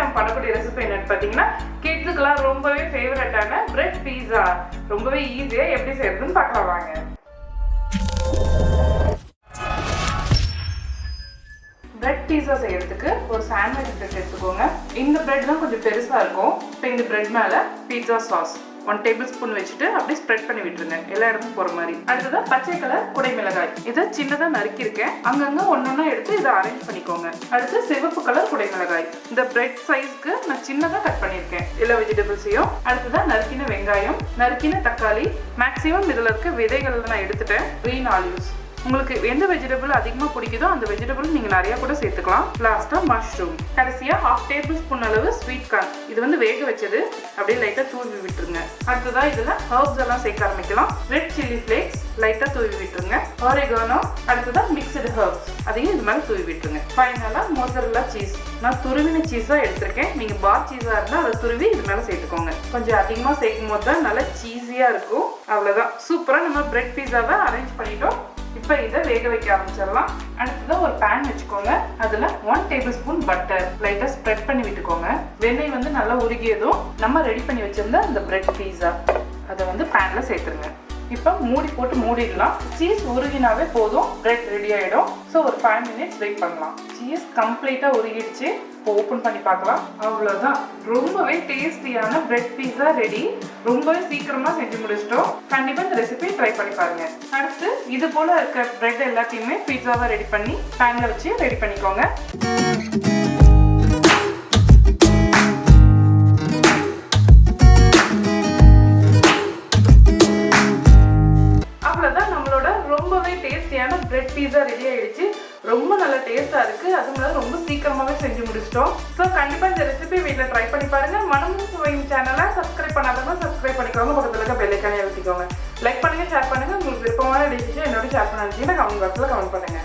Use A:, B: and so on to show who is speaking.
A: நம்ம பண்ணக்கூடிய ரெசிபி என்னன்னு பார்த்தீங்கன்னா கிட்ஸுக்கெல்லாம் ரொம்பவே ஃபேவரட்டான பிரெட் பீஸா. ரொம்பவே ஈஸியாக எப்படி செய்யறதுன்னு பார்க்கலாம் வாங்க. பிரெட் பீஸா செய்யறதுக்கு ஒரு சாண்ட்விச் பிரெட் எடுத்துக்கோங்க. இந்த பிரெட் தான் கொஞ்சம் பெருசாக இருக்கும். இப்போ இந்த பிரெட் மேலே பீட்சா சாஸ் 1 டேபிள் ஸ்பூன் வச்சுட்டு அப்படியே ஸ்ப்ரெட் பண்ணி விட்டுருங்க, எல்லா இடமும் போகிற மாதிரி. அடுத்ததான் பச்சை கலர் குடைமிளகாய், இதை சின்னதாக நறுக்கியிருக்கேன். அங்கங்கே ஒன்றொன்னா எடுத்து இதை அரேஞ்ச் பண்ணிக்கோங்க. அடுத்து சிவப்பு கலர் குடைமிளகாய், இந்த பிரெட் சைஸ்க்கு நான் சின்னதாக கட் பண்ணியிருக்கேன் எல்லா வெஜிடபிள்ஸையும். அடுத்ததான் நறுக்கின வெங்காயம், நறுக்கின தக்காளி, மேக்ஸிமம் இதில் இருக்க விதைகள் நான் எடுத்துட்டேன். க்ரீன் ஆலிவ்ஸ், உங்களுக்கு எந்த வெஜிடபிள் அதிகமாக பிடிக்குதோ அந்த வெஜிடபிள் நீங்கள் நிறையா கூட சேர்த்துக்கலாம். லாஸ்ட்டாக மஷ்ரூம், கடைசியாக 1/2 டேபிள் ஸ்பூன் அளவு ஸ்வீட் கார்ன், இது வந்து வேக வச்சது, அப்படியே லைட்டாக தூவி விட்டுருங்க. அடுத்ததாக இதில் ஹர்ப்ஸ் எல்லாம் சேர்க்க ஆரம்பிக்கலாம். ரெட் சில்லி ஃப்ளேக்ஸ் லைட்டாக தூவி விட்டுருங்க. ஆரிகானோ, அடுத்ததாக மிக்சடு ஹர்ப்ஸ், அதையும் இது மேலே தூவி விட்டுருங்க. ஃபைனலாக மோசரெல்லா சீஸ், நான் துருவின சீஸாக எடுத்திருக்கேன். நீங்கள் பார் சீஸாக இருந்தால் அதை துருவி இது மேலே சேர்த்துக்கோங்க. கொஞ்சம் அதிகமாக சேர்க்கும் போது தான் நல்லா சீஸியாக இருக்கும். அவ்வளோதான், சூப்பராக நம்ம பிரெட் பீஸாவை அரேஞ்ச் பண்ணிட்டோம். இப்போ இதை வேக வைக்க ஆரம்பிச்சிடலாம். அடுத்ததான் ஒரு பேன் வச்சுக்கோங்க. அதில் 1 டேபிள் ஸ்பூன் பட்டர் லைட்டாக ஸ்ப்ரெட் பண்ணி விட்டுக்கோங்க. வெண்ணெய் வந்து நல்லா உருகியதும் நம்ம ரெடி பண்ணி வச்சிருந்த இந்த பிரெட் பீஸா அதை வந்து பேனில் சேர்த்துருங்க. இப்போ மூடி போட்டு மூடிடலாம். சீஸ் உருகினாவே போதும், பிரெட் ரெடி ஆகிடும். ஸோ ஒரு 5 மினிட்ஸ் வெயிட் பண்ணலாம். சீஸ் கம்ப்ளீட்டாக உருகிடுச்சு. இப்போ ஓப்பன் பண்ணி பார்க்கலாம். அவ்வளோதான், ரொம்பவே டேஸ்டியான பிரெட் பீஸா ரெடி. ரொம்பவே சீக்கிரமாக செஞ்சு முடிச்சிட்டோம். கண்டிப்பாக இந்த ரெசிபி ட்ரை பண்ணி பாருங்க. அடுத்து இது போல் இருக்க பிரெட் எல்லாத்தையுமே பீஸாவை ரெடி பண்ணி பேனில் வச்சு ரெடி பண்ணிக்கோங்க. ரொம்பவே டேஸ்டியான பிரெட் பீஸா ரெடி ஆயிடுச்சு. ரொம்ப நல்ல டேஸ்டா இருக்கு. அதுவும் ரொம்ப சீக்கிரமாவே செஞ்சு முடிச்சிட்டோம். ஸோ கண்டிப்பா இந்த ரெசிபி வீட்டில் ட்ரை பண்ணி பாருங்க. மனமும் சுவையும் சேனலை சப்ஸ்கிரைப் பண்ணாதவங்க சப்ஸ்கிரைப் பண்ணிக்கோங்க. பக்கத்துல இருக்க பெல் ஐகானை அழுத்திக்கோங்க. லைக் பண்ணுங்க, ஷேர் பண்ணுங்க. உங்களுக்கு விருப்பமான டிஷ் என்னோட ஷேர் பண்ண நினைச்சீங்கன்னா கமெண்ட் பாக்ஸ்ல கமெண்ட் பண்ணுங்க.